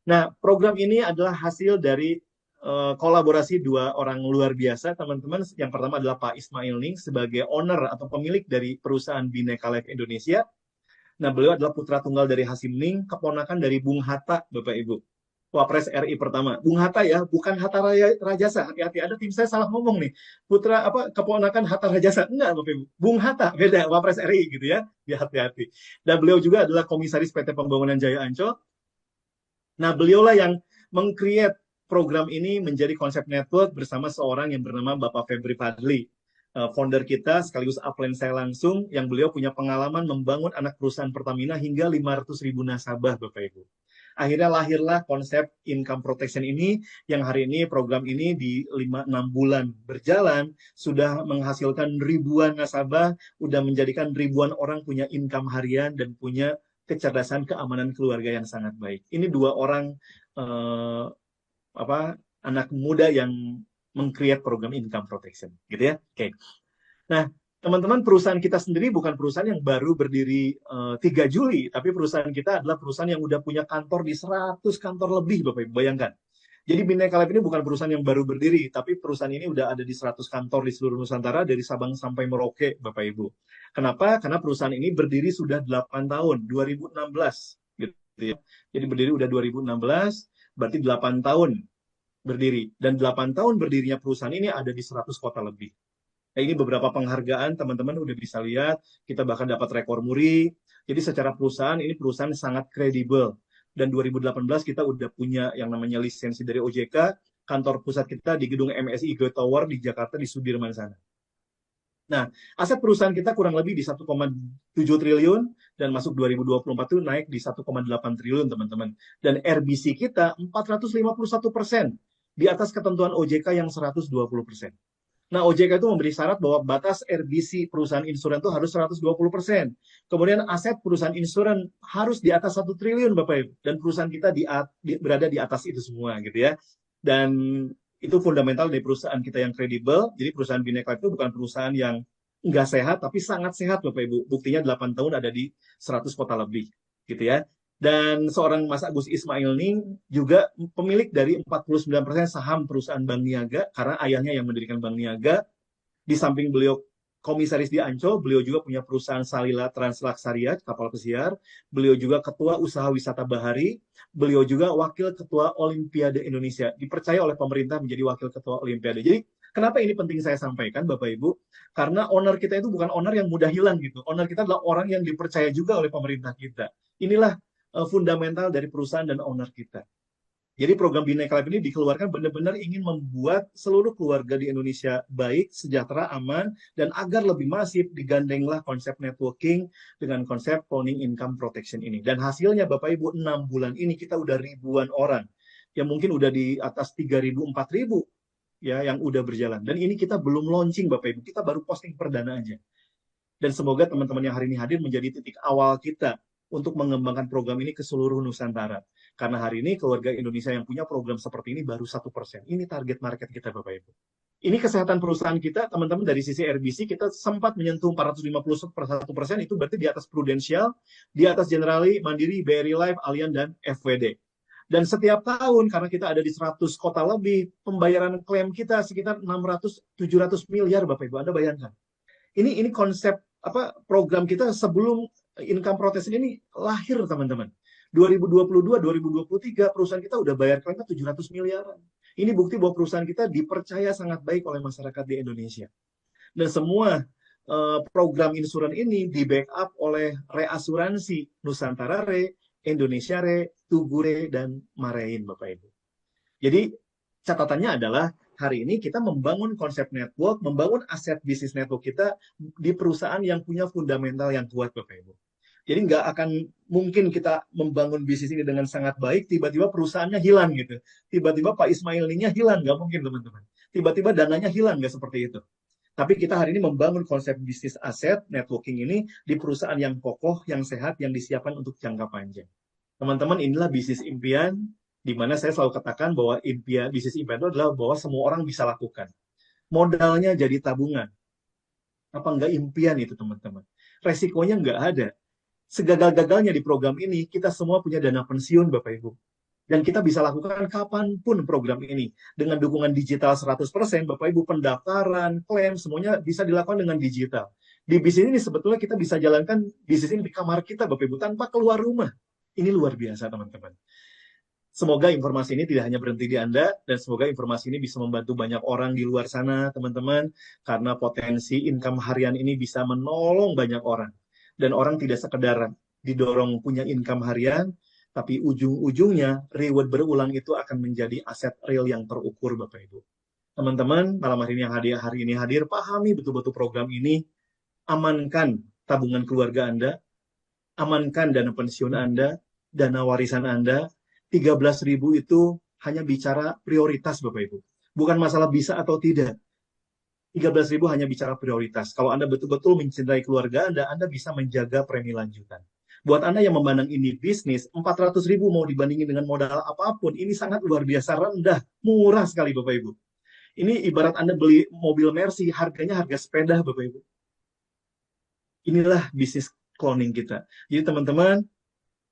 Nah, program ini adalah hasil dari kolaborasi dua orang luar biasa, teman-teman. Yang pertama adalah Pak Ismail Ning sebagai owner atau pemilik dari perusahaan Bhinneka Life Indonesia. Nah, beliau adalah putra tunggal dari Hasim Ning, keponakan dari Bung Hatta, Bapak Ibu. Wapres RI pertama. Bung Hatta ya, bukan Hatta Rajasa. Hati-hati, ada tim saya salah ngomong nih. Putra apa keponakan Hatta Rajasa. Enggak, Bapak Ibu. Bung Hatta, beda. Wapres RI gitu ya. Ya hati-hati. Dan beliau juga adalah komisaris PT Pembangunan Jaya Ancol. Nah, beliaulah yang meng-create program ini menjadi konsep network bersama seorang yang bernama Bapak Febri Fadli, founder kita sekaligus upline saya langsung, yang beliau punya pengalaman membangun anak perusahaan Pertamina hingga 500.000 nasabah, Bapak Ibu. Akhirnya lahirlah konsep income protection ini, yang hari ini program ini di 5-6 bulan berjalan, sudah menghasilkan ribuan nasabah, sudah menjadikan ribuan orang punya income harian dan punya kecerdasan keamanan keluarga yang sangat baik. Ini dua orang eh, anak muda yang meng-create program income protection, gitu ya. Oke. Nah, teman-teman, perusahaan kita sendiri bukan perusahaan yang baru berdiri 3 Juli, tapi perusahaan kita adalah perusahaan yang udah punya kantor di 100 kantor lebih, Bapak Ibu. Bayangkan. Jadi Bhinneka Life ini bukan perusahaan yang baru berdiri, tapi perusahaan ini udah ada di 100 kantor di seluruh Nusantara, dari Sabang sampai Merauke, Bapak Ibu. Kenapa? Karena perusahaan ini berdiri sudah 8 tahun, 2016. Gitu ya. Jadi berdiri udah 2016, berarti 8 tahun berdiri. Dan 8 tahun berdirinya perusahaan ini ada di 100 kota lebih. Nah, ini beberapa penghargaan, teman-teman udah bisa lihat. Kita bahkan dapat rekor muri. Jadi secara perusahaan, ini perusahaan sangat kredibel. Dan 2018 kita udah punya yang namanya lisensi dari OJK. Kantor pusat kita di gedung MSI Go Tower di Jakarta, di Sudirman sana. Nah, aset perusahaan kita kurang lebih di 1,7 triliun, dan masuk 2024 itu naik di 1,8 triliun, teman-teman. Dan RBC kita 451%, di atas ketentuan OJK yang 120%. Nah, OJK itu memberi syarat bahwa batas RBC perusahaan insuran itu harus 120%. Kemudian aset perusahaan insuran harus di atas 1 triliun, Bapak Ibu. Dan perusahaan kita berada di atas itu semua, gitu ya. Dan itu fundamental dari perusahaan kita yang kredibel. Jadi perusahaan Bhinneka itu bukan perusahaan yang nggak sehat, tapi sangat sehat, Bapak Ibu. Buktinya 8 tahun ada di 100 kota lebih, gitu ya. Dan seorang Mas Agus Ismail Ning juga pemilik dari 49% saham perusahaan Bank Niaga, karena ayahnya yang mendirikan Bank Niaga. Di samping beliau komisaris di Ancol, beliau juga punya perusahaan Salila Translaksariat, kapal pesiar. Beliau juga ketua usaha wisata bahari. Beliau juga wakil ketua Olimpiade Indonesia. Dipercaya oleh pemerintah menjadi wakil ketua Olimpiade. Jadi, kenapa ini penting saya sampaikan, Bapak Ibu? Karena owner kita itu bukan owner yang mudah hilang gitu. Owner kita adalah orang yang dipercaya juga oleh pemerintah kita. Inilah fundamental dari perusahaan dan owner kita. Jadi program Bhinneka Life ini dikeluarkan benar-benar ingin membuat seluruh keluarga di Indonesia baik, sejahtera, aman, dan agar lebih masif digandenglah konsep networking dengan konsep owning income protection ini. Dan hasilnya Bapak Ibu, 6 bulan ini kita udah ribuan orang, yang mungkin udah di atas 3.000, 4.000 ya yang udah berjalan. Dan ini kita belum launching Bapak Ibu, kita baru posting perdana aja. Dan semoga teman-teman yang hari ini hadir menjadi titik awal kita untuk mengembangkan program ini ke seluruh Nusantara. Karena hari ini keluarga Indonesia yang punya program seperti ini baru 1%. Ini target market kita, Bapak Ibu. Ini kesehatan perusahaan kita, teman-teman, dari sisi RBC, kita sempat menyentuh 451%, itu berarti di atas Prudential, di atas Generali, Mandiri, BRI Life, Allianz, dan FWD. Dan setiap tahun, karena kita ada di 100 kota lebih, pembayaran klaim kita sekitar 600-700 miliar, Bapak Ibu. Anda bayangkan. Ini konsep program kita sebelum income protection ini lahir, teman-teman. 2022, 2023 perusahaan kita udah bayar klaimnya 700 miliaran. Ini bukti bahwa perusahaan kita dipercaya sangat baik oleh masyarakat di Indonesia. Dan semua program insuran ini di backup oleh reasuransi Nusantara Re, Indonesia Re, Tugu Re, dan Marein, Bapak Ibu. Jadi catatannya adalah hari ini kita membangun konsep network, membangun aset bisnis network kita di perusahaan yang punya fundamental yang kuat, Bapak Ibu. Jadi nggak akan mungkin kita membangun bisnis ini dengan sangat baik, tiba-tiba perusahaannya hilang gitu. Tiba-tiba Pak Ismail ini hilang, nggak mungkin, teman-teman. Tiba-tiba dananya hilang, nggak seperti itu. Tapi kita hari ini membangun konsep bisnis aset, networking ini di perusahaan yang kokoh, yang sehat, yang disiapkan untuk jangka panjang. Teman-teman, inilah bisnis impian, di mana saya selalu katakan bahwa bisnis impian itu adalah bahwa semua orang bisa lakukan. Modalnya jadi tabungan. Apa enggak impian itu, teman-teman? Resikonya enggak ada. Segagal-gagalnya di program ini, kita semua punya dana pensiun, Bapak Ibu. Dan kita bisa lakukan kapanpun program ini. Dengan dukungan digital 100%, Bapak Ibu, pendaftaran, klaim, semuanya bisa dilakukan dengan digital. Di bisnis ini sebetulnya kita bisa jalankan bisnis ini di kamar kita, Bapak Ibu, tanpa keluar rumah. Ini luar biasa, teman-teman. Semoga informasi ini tidak hanya berhenti di Anda, dan semoga informasi ini bisa membantu banyak orang di luar sana, teman-teman, karena potensi income harian ini bisa menolong banyak orang. Dan orang tidak sekedar didorong punya income harian, tapi ujung-ujungnya reward berulang itu akan menjadi aset real yang terukur, Bapak Ibu. Teman-teman, malam hari ini hadir, pahami betul-betul program ini, amankan tabungan keluarga Anda, amankan dana pensiun Anda, dana warisan Anda. 13.000 itu hanya bicara prioritas, Bapak Ibu. Bukan masalah bisa atau tidak. 13.000 hanya bicara prioritas. Kalau Anda betul-betul mencintai keluarga Anda bisa menjaga premi lanjutan. Buat Anda yang memandang ini bisnis, 400.000 mau dibandingin dengan modal apapun, ini sangat luar biasa rendah, murah sekali, Bapak Ibu. Ini ibarat Anda beli mobil Mercy, harganya harga sepeda, Bapak Ibu. Inilah bisnis cloning kita. Jadi teman-teman,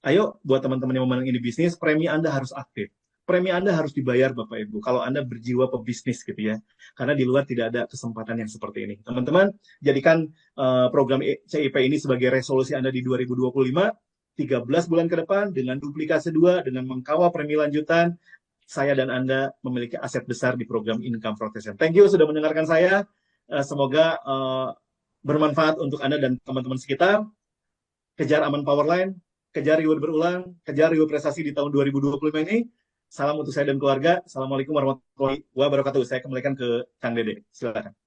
ayo buat teman-teman yang memandang ini bisnis, premi Anda harus aktif. Premi Anda harus dibayar, Bapak Ibu, kalau Anda berjiwa pebisnis gitu ya. Karena di luar tidak ada kesempatan yang seperti ini. Teman-teman, jadikan program CIP ini sebagai resolusi Anda di 2025, 13 bulan ke depan, dengan duplikasi 2, dengan mengkawal premi lanjutan, saya dan Anda memiliki aset besar di program Income Protection. Thank you sudah mendengarkan saya. Semoga bermanfaat untuk Anda dan teman-teman sekitar. Kejar aman powerline, kejar reward berulang, kejar reward prestasi di tahun 2025 ini. Salam untuk saya dan keluarga. Assalamualaikum warahmatullahi wabarakatuh. Saya kembalikan ke Kang Dede. Silakan.